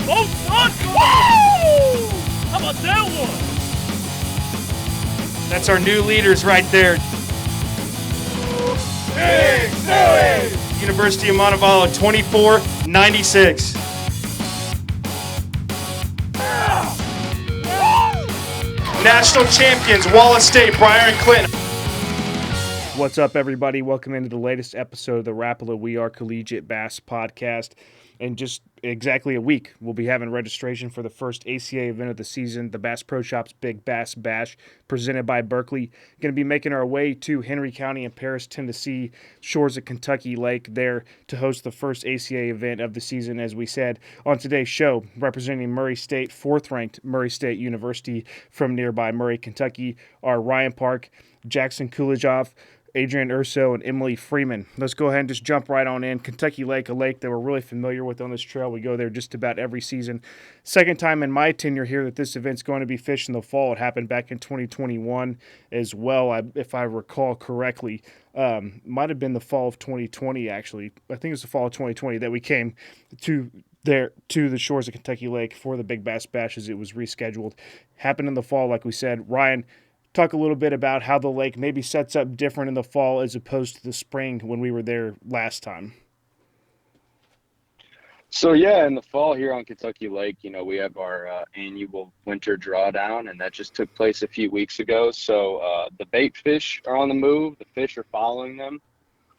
Both sides. Woo! How about that one? That's our new leaders right there. Big Silly! University of Montevallo, 24-96. National champions, Wallace State, Briar and Clinton. What's up, everybody? Welcome into the latest episode of the Rapala We Are Collegiate Bass podcast. In just exactly a week, we'll be having registration for the first ACA event of the season, the Bass Pro Shops Big Bass Bash, presented by Berkley. Going to be making our way to Henry County and Paris, Tennessee, shores of Kentucky Lake there to host the first ACA event of the season, as we said. On today's show, representing Murray State, fourth-ranked Murray State University from nearby Murray, Kentucky, are Ryan Park, Jackson Kulajov, Adrian Urso, and Emily Freeman. Let's go ahead and just jump right on in. Kentucky Lake, a lake that we're really familiar with on this trail. We go there just about every season. Second time in my tenure here that this event's going to be fished in the fall. It happened back in 2021 as well, if I recall correctly. Might have been the fall of 2020, actually. I think it was the fall of 2020 that we came to the shores of Kentucky Lake for the Big Bass Bash as it was rescheduled. Happened in the fall, like we said. Ryan, talk a little bit about how the lake maybe sets up different in the fall as opposed to the spring when we were there last time. So yeah, in the fall here on Kentucky Lake, we have our annual winter drawdown, and that just took place a few weeks ago. So the bait fish are on the move. The fish are following them.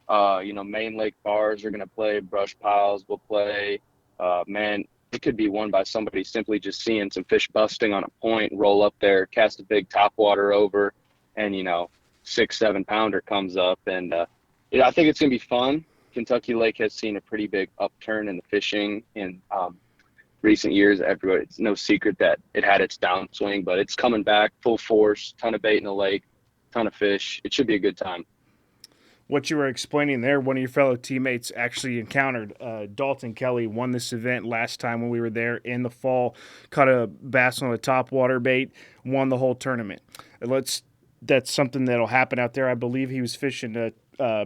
Main lake bars are going to play. Brush piles will play. It could be won by somebody simply just seeing some fish busting on a point, roll up there, cast a big topwater over, and 6-7 pounder comes up. And I think it's going to be fun. Kentucky Lake has seen a pretty big upturn in the fishing in recent years. It's no secret that it had its downswing, but it's coming back full force. Ton of bait in the lake, ton of fish. It should be a good time. What you were explaining there, one of your fellow teammates actually encountered. Dalton Kelly won this event last time when we were there in the fall, caught a bass on a topwater bait, won the whole tournament. That's something that'll happen out there. I believe he was fishing a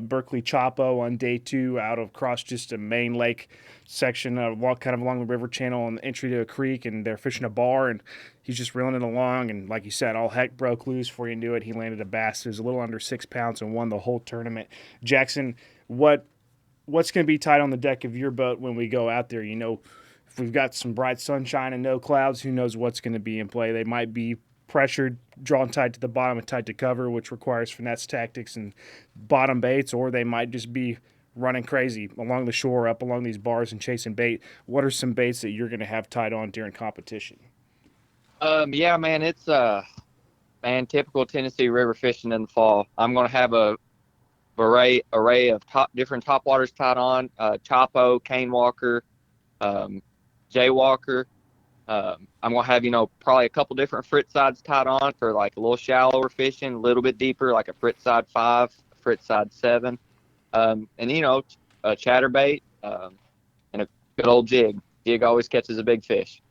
Berkley Chapo on day 2 out of across just a main lake section, kind of along the river channel and entry to a creek, and they're fishing a bar, and he's just reeling it along, and like you said, all heck broke loose. Before you knew it, he landed a bass that was a little under 6 pounds and won the whole tournament. Jackson, what's going to be tied on the deck of your boat when we go out there? If we've got some bright sunshine and no clouds, who knows what's going to be in play? They might be pressured, drawn tight to the bottom and tight to cover, which requires finesse tactics and bottom baits, or they might just be running crazy along the shore, up along these bars and chasing bait. What are some baits that you're going to have tied on during competition? Yeah, man, it's typical Tennessee river fishing in the fall. I'm going to have a array of different topwaters tied on, Chapo, Cane Walker, Jaywalker. I'm going to have, probably a couple different frit sides tied on for like a little shallower fishing, a little bit deeper, like a frit side 5, a frit side 7. And, a chatterbait and a good old jig. Jig always catches a big fish.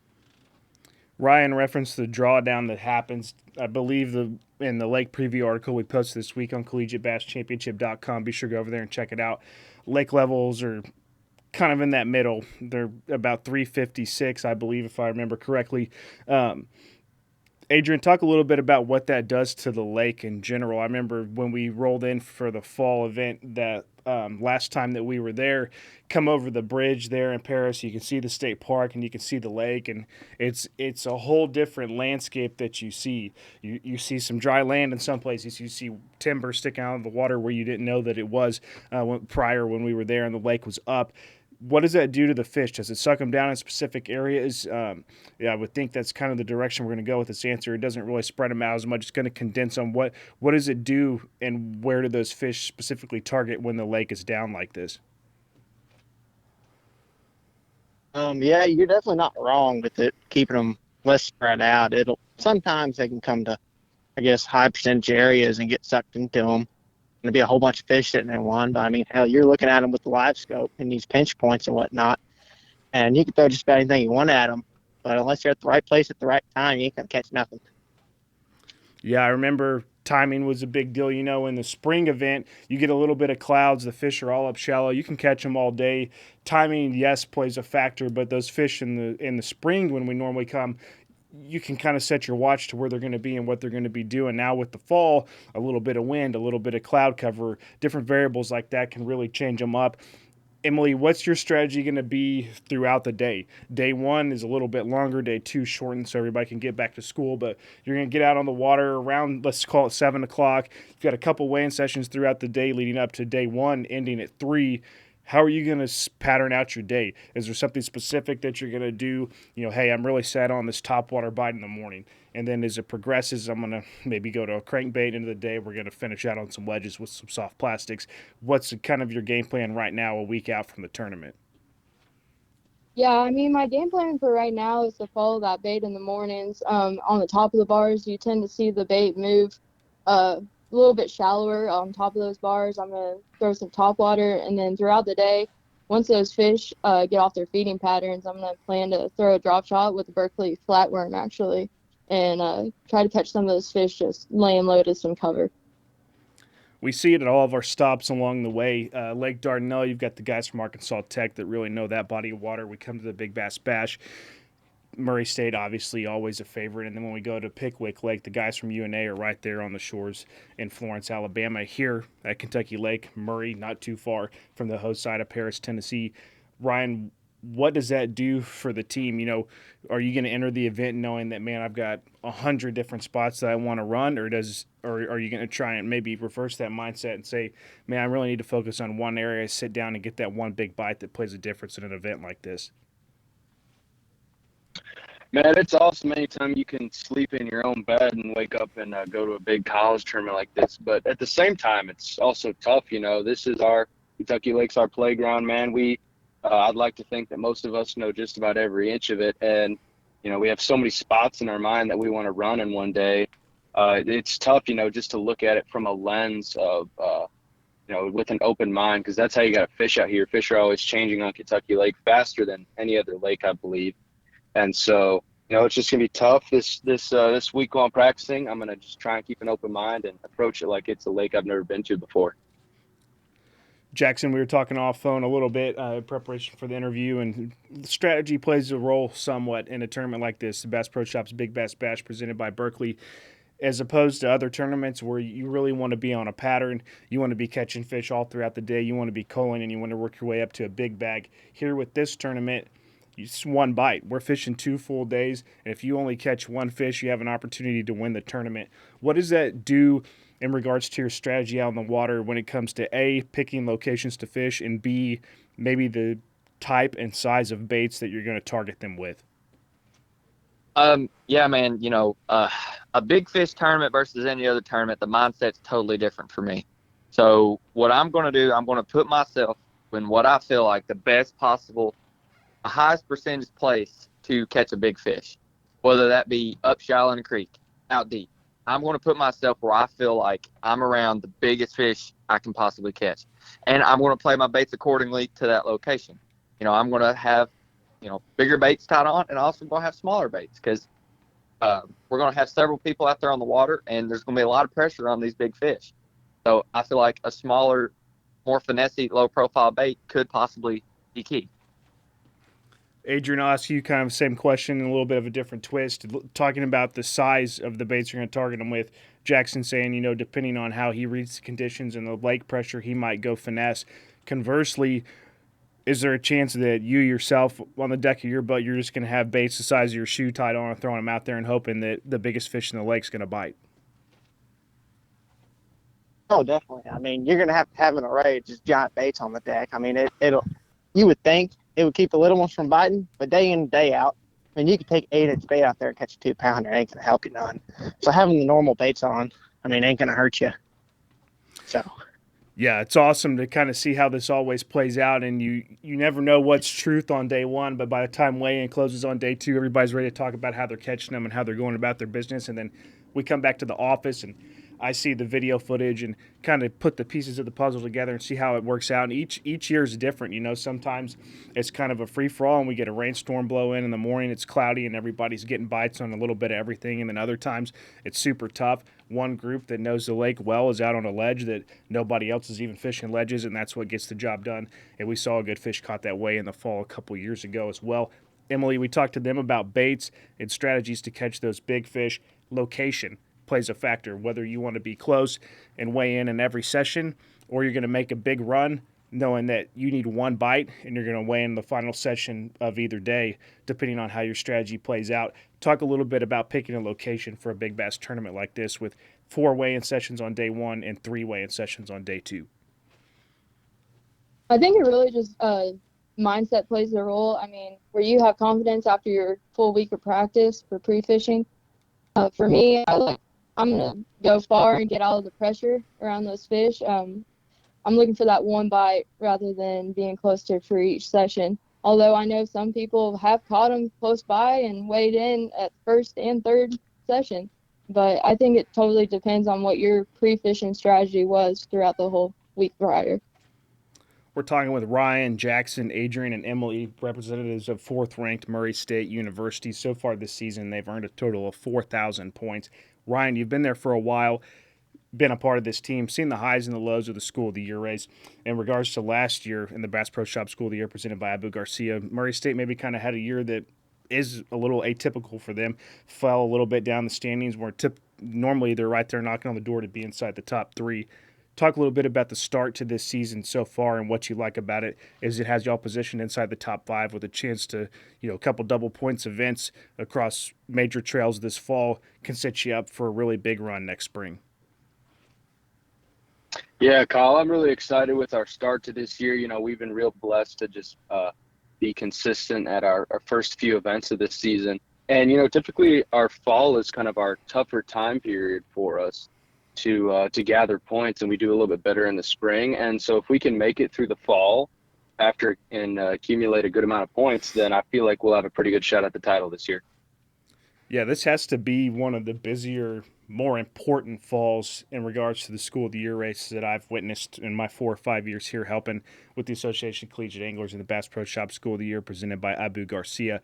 Ryan referenced the drawdown that happens, I believe, in the lake preview article we posted this week on collegiatebasschampionship.com. Be sure to go over there and check it out. Lake levels are kind of in that middle. They're about 356, I believe, if I remember correctly. Adrian, talk a little bit about what that does to the lake in general. I remember when we rolled in for the fall event that last time that we were there, come over the bridge there in Paris, you can see the state park and you can see the lake, and it's a whole different landscape that you see. You see some dry land in some places. You see timber sticking out of the water where you didn't know that it was prior when we were there and the lake was up. What does that do to the fish? Does it suck them down in specific areas? I would think that's kind of the direction we're going to go with this answer. It doesn't really spread them out as much. It's going to condense them. What does it do, and where do those fish specifically target when the lake is down like this? Yeah, you're definitely not wrong with it keeping them less spread out. Sometimes they can come to, high percentage areas and get sucked into them. Going to be a whole bunch of fish sitting in one, but hell, you're looking at them with the live scope and these pinch points and whatnot, and you can throw just about anything you want at them, but unless you're at the right place at the right time, you ain't going to catch nothing. Yeah, I remember timing was a big deal. In the spring event, you get a little bit of clouds. The fish are all up shallow. You can catch them all day. Timing, yes, plays a factor, but those fish in the spring when we normally come, you can kind of set your watch to where they're going to be and what they're going to be doing. Now with the fall, a little bit of wind, a little bit of cloud cover, different variables like that can really change them up. Emily, what's your strategy going to be throughout the day? Day one is a little bit longer. Day two shortened so everybody can get back to school. But you're going to get out on the water around, let's call it 7 o'clock. You've got a couple weigh-in sessions throughout the day leading up to day one, ending at 3. How are you going to pattern out your day? Is there something specific that you're going to do? Hey, I'm really set on this topwater bite in the morning. And then as it progresses, I'm going to maybe go to a crankbait into the day. We're going to finish out on some wedges with some soft plastics. What's kind of your game plan right now, a week out from the tournament? Yeah, I mean, my game plan for right now is to follow that bait in the mornings. On the top of the bars, you tend to see the bait move a little bit shallower on top of those bars. I'm going to throw some top water, and then throughout the day, once those fish get off their feeding patterns, I'm going to plan to throw a drop shot with a Berkley flatworm, actually, and try to catch some of those fish just laying low to some cover. We see it at all of our stops along the way. Lake Dardanelle, you've got the guys from Arkansas Tech that really know that body of water. We come to the Big Bass Bash. Murray State, obviously, always a favorite. And then when we go to Pickwick Lake, the guys from UNA are right there on the shores in Florence, Alabama. Here at Kentucky Lake, Murray, not too far from the host side of Paris, Tennessee. Ryan, what does that do for the team? Are you going to enter the event knowing that, man, I've got 100 different spots that I want to run, or are you going to try and maybe reverse that mindset and say, man, I really need to focus on one area, sit down and get that one big bite that plays a difference in an event like this? Man, it's awesome anytime you can sleep in your own bed and wake up and go to a big college tournament like this. But at the same time, it's also tough. This is our Kentucky Lake's our playground, man. I'd like to think that most of us know just about every inch of it. And, we have so many spots in our mind that we want to run in one day. It's tough, just to look at it from a lens of, with an open mind, because that's how you got to fish out here. Fish are always changing on Kentucky Lake faster than any other lake, I believe. And so, it's just going to be tough this week while I'm practicing. I'm going to just try and keep an open mind and approach it like it's a lake I've never been to before. Jackson, we were talking off phone a little bit in preparation for the interview, and strategy plays a role somewhat in a tournament like this, the Bass Pro Shops Big Bass Bash presented by Berkley, as opposed to other tournaments where you really want to be on a pattern. You want to be catching fish all throughout the day. You want to be culling, and you want to work your way up to a big bag. Here with this tournament, it's one bite. We're fishing 2 full days, and if you only catch one fish, you have an opportunity to win the tournament. What does that do in regards to your strategy out in the water when it comes to A, picking locations to fish, and B, maybe the type and size of baits that you're going to target them with? Yeah, man, a big fish tournament versus any other tournament, the mindset's totally different for me. So what I'm going to do, I'm going to put myself in what I feel like the best possible, highest percentage place to catch a big fish, whether that be up shallow in a creek, out deep. I'm going to put myself where I feel like I'm around the biggest fish I can possibly catch. And I'm going to play my baits accordingly to that location. I'm going to have, bigger baits tied on, and also going to have smaller baits because we're going to have several people out there on the water, and there's going to be a lot of pressure on these big fish. So I feel like a smaller, more finessey, low-profile bait could possibly be key. Adrian, I'll ask you kind of the same question in a little bit of a different twist. Talking about the size of the baits you're going to target them with, Jackson saying, depending on how he reads the conditions and the lake pressure, he might go finesse. Conversely, is there a chance that you yourself on the deck of your boat, you're just going to have baits the size of your shoe tied on and throwing them out there and hoping that the biggest fish in the lake's going to bite? Oh, definitely. I mean, you're going to have an array of just giant baits on the deck. I mean, you would think it would keep the little ones from biting, but day in and day out, I mean, you could take 8-inch bait out there and catch a 2-pounder. It ain't going to help you none. So having the normal baits on, I mean, ain't going to hurt you. So. Yeah, it's awesome to kind of see how this always plays out, and you never know what's truth on day one, but by the time weigh-in closes on day 2, everybody's ready to talk about how they're catching them and how they're going about their business, and then we come back to the office, and I see the video footage and kind of put the pieces of the puzzle together and see how it works out. And each year is different. You know, sometimes it's kind of a free-for-all and we get a rainstorm blow in the morning. It's cloudy and everybody's getting bites on a little bit of everything. And then other times it's super tough. One group that knows the lake well is out on a ledge that nobody else is even fishing ledges, and that's what gets the job done. And we saw a good fish caught that way in the fall a couple years ago as well. Emily, we talked to them about baits and strategies to catch those big fish. Location plays a factor, whether you want to be close and weigh in every session, or you're going to make a big run knowing that you need one bite and you're going to weigh in the final session of either day, depending on how your strategy plays out. Talk a little bit about picking a location for a big bass tournament like this with 4 weigh-in sessions on day 1 and 3 weigh-in sessions on day 2. I think it really just mindset plays a role. I mean, where you have confidence after your full week of practice for pre-fishing. For me, I'm going to go far and get out of the pressure around those fish. I'm looking for that one bite rather than being close to for each session. Although I know some people have caught them close by and weighed in at first and third session. But I think it totally depends on what your pre-fishing strategy was throughout the whole week prior. We're talking with Ryan, Jackson, Adrian, and Emily, representatives of 4th-ranked Murray State University. So far this season, they've earned a total of 4,000 points. Ryan, you've been there for a while, been a part of this team, seen the highs and the lows of the School of the Year race. In regards to last year in the Bass Pro Shop School of the Year presented by Abu Garcia, Murray State maybe kind of had a year that is a little atypical for them, fell a little bit down the standings, where normally they're right there knocking on the door to be inside the top 3. Talk a little bit about the start to this season so far and what you like about it. Is it has y'all positioned inside the top 5 with a chance to, a couple double points events across major trails this fall can set you up for a really big run next spring. Yeah, Kyle, I'm really excited with our start to this year. We've been real blessed to just be consistent at our first few events of this season. And, typically our fall is kind of our tougher time period for us to gather points, and we do a little bit better in the spring. And so if we can make it through the fall and accumulate a good amount of points, then I feel like we'll have a pretty good shot at the title this year. Yeah, this has to be one of the busier, more important falls in regards to the School of the Year race that I've witnessed in my 4 or 5 years here helping with the Association of Collegiate Anglers and the Bass Pro Shop School of the Year presented by Abu Garcia.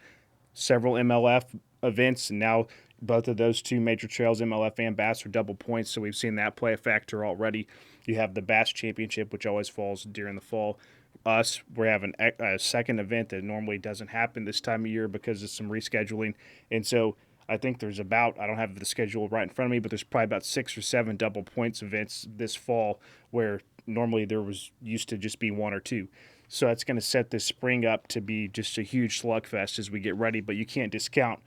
Several MLF events, and now both of those 2 major trails, MLF and Bass, are double points, so we've seen that play a factor already. You have the Bass Championship, which always falls during the fall. We're having a second event that normally doesn't happen this time of year because of some rescheduling, and so I think there's I don't have the schedule right in front of me, but there's probably about 6 or 7 double points events this fall where normally there was used to just be 1 or 2. So that's going to set this spring up to be just a huge slugfest as we get ready, but you can't discount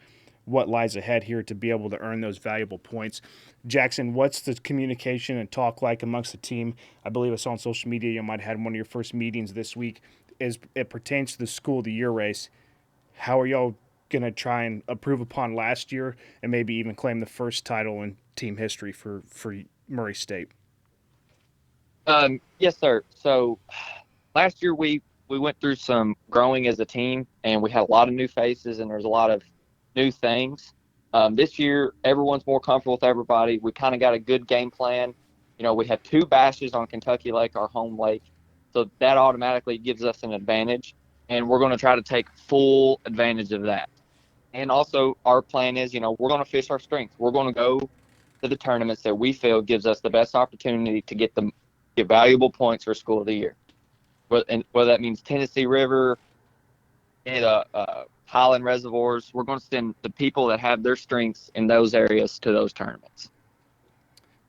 what lies ahead here to be able to earn those valuable points. Jackson, what's the communication and talk like amongst the team? I believe I saw on social media you might have had one of your first meetings this week as it pertains to the School of the Year race. How are y'all going to try and improve upon last year and maybe even claim the first title in team history for Murray State? Yes, sir. So last year we went through some growing as a team, and we had a lot of new faces, and there's a lot of new things. This year, everyone's more comfortable with everybody. We kind of got a good game plan. We have 2 bashes on Kentucky Lake, our home lake, so that automatically gives us an advantage, and we're going to try to take full advantage of that. And also, our plan is, we're going to fish our strengths. We're going to go to the tournaments that we feel gives us the best opportunity to get valuable points for School of the Year. Whether that means Tennessee River, Highland Reservoirs, we're going to send the people that have their strengths in those areas to those tournaments.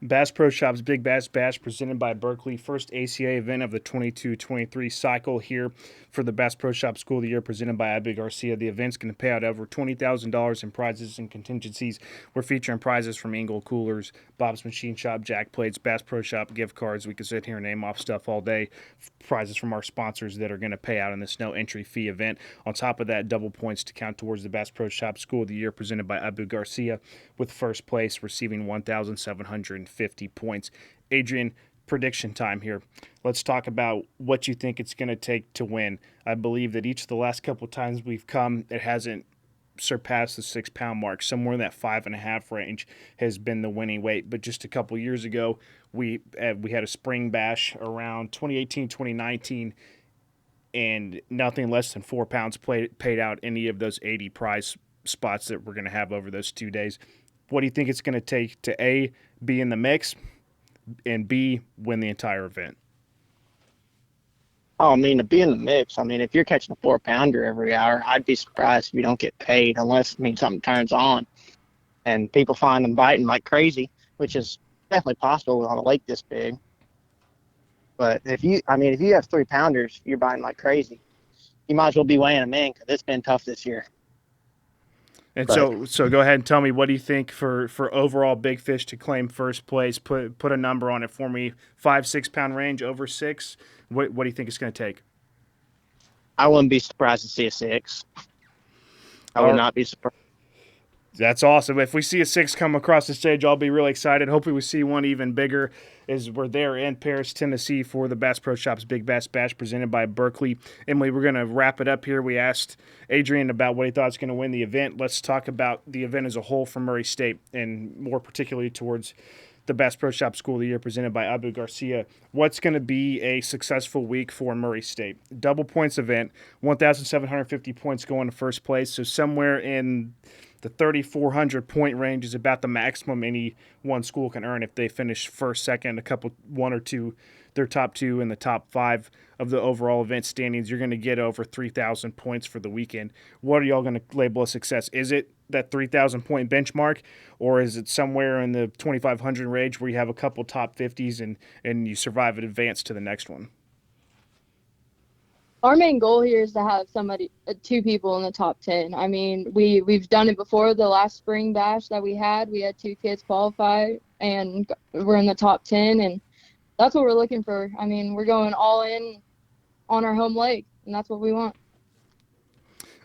Bass Pro Shop's Big Bass Bash presented by Berkley, first ACA event of the 22-23 cycle here for the Bass Pro Shop School of the Year presented by Abu Garcia. The event's going to pay out over $20,000 in prizes and contingencies. We're featuring prizes from Engel Coolers, Bob's Machine Shop, Jack Plates, Bass Pro Shop gift cards. We could sit here and name off stuff all day. Prizes from our sponsors that are going to pay out in this no entry fee event. On top of that, double points to count towards the Bass Pro Shop School of the Year presented by Abu Garcia, with first place receiving 1,750 points. Adrian, prediction time here. Let's talk about what you think it's going to take to win. I believe that each of the last couple of times we've come, it hasn't surpassed the 6 pound mark. Somewhere in that 5.5 range has been the winning weight. But just a couple years ago, we had a spring bash around 2018, 2019, and nothing less than 4 pounds paid out any of those 80 prize spots that we're going to have over those 2 days. What do you think it's going to take to A, be in the mix, and B, win the entire event? Oh, I mean, to be in the mix, I mean, if you're catching a 4-pounder every hour, I'd be surprised if you don't get paid unless, I mean, something turns on and people find them biting like crazy, which is definitely possible on a lake this big. But if you have 3-pounders, you're biting like crazy. You might as well be weighing them in because it's been tough this year. And so go ahead and tell me, what do you think for overall big fish to claim first place? Put a number on it for me. 5-6 pound range, over 6. What do you think it's going to take? I wouldn't be surprised to see a 6. I would not be surprised. That's awesome. If we see a 6 come across the stage, I'll be really excited. Hopefully we see one even bigger as we're there in Paris, Tennessee for the Bass Pro Shops Big Bass Bash presented by Berkley. Emily, we're going to wrap it up here. We asked Adrian about what he thought was going to win the event. Let's talk about the event as a whole for Murray State, and more particularly towards the Bass Pro Shop School of the Year presented by Abu Garcia. What's going to be a successful week for Murray State? Double points event, 1,750 points going to first place, so somewhere in the 3,400 point range is about the maximum any one school can earn if they finish first, second, one or two, their top 2 in the top 5 of the overall event standings. You're going to get over 3,000 points for the weekend. What are y'all going to label a success? Is it that 3,000 point benchmark, or is it somewhere in the 2,500 range where you have a couple top 50s and you survive and advance to the next one? Our main goal here is to have 2 people in the top 10. I mean, we've done it before. The last spring bash that we had 2 kids qualify, and we're in the top 10, and that's what we're looking for. I mean, we're going all in on our home lake, and that's what we want.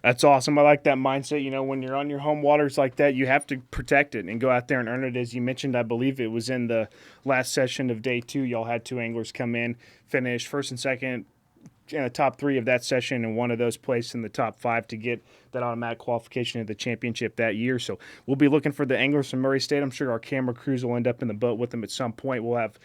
That's awesome. I like that mindset. You know, when you're on your home waters like that, you have to protect it and go out there and earn it. As you mentioned, I believe it was in the last session of day 2, y'all had 2 anglers come in, finish first and second in the top 3 of that session, and one of those placed in the top 5 to get that automatic qualification to the championship that year. So we'll be looking for the anglers from Murray State. I'm sure our camera crews will end up in the boat with them at some point. We'll have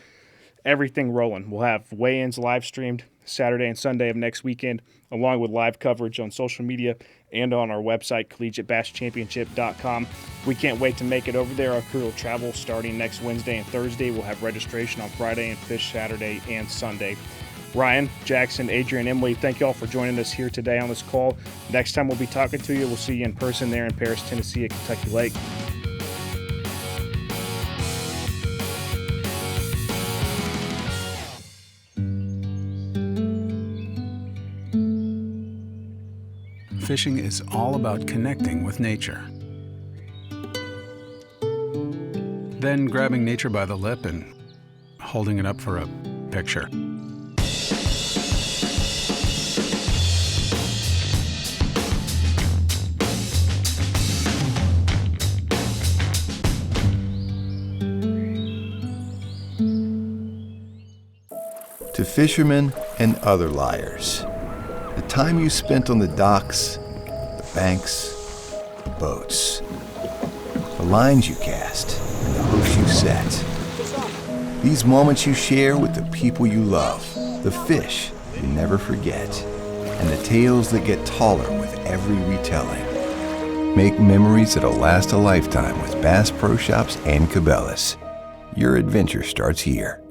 everything rolling. We'll have weigh-ins live streamed Saturday and Sunday of next weekend, along with live coverage on social media and on our website, collegiatebasschampionship.com. We can't wait to make it over there. Our crew will travel starting next Wednesday and Thursday. We'll have registration on Friday and fish Saturday and Sunday. Ryan, Jackson, Adrian, Emily, thank you all for joining us here today on this call. Next time we'll be talking to you, we'll see you in person there in Paris, Tennessee at Kentucky Lake. Fishing is all about connecting with nature. Then grabbing nature by the lip and holding it up for a picture. To fishermen and other liars, the time you spent on the docks, the banks, the boats, the lines you cast, and the hooks you set. These moments you share with the people you love, the fish you never forget, and the tales that get taller with every retelling. Make memories that'll last a lifetime with Bass Pro Shops and Cabela's. Your adventure starts here.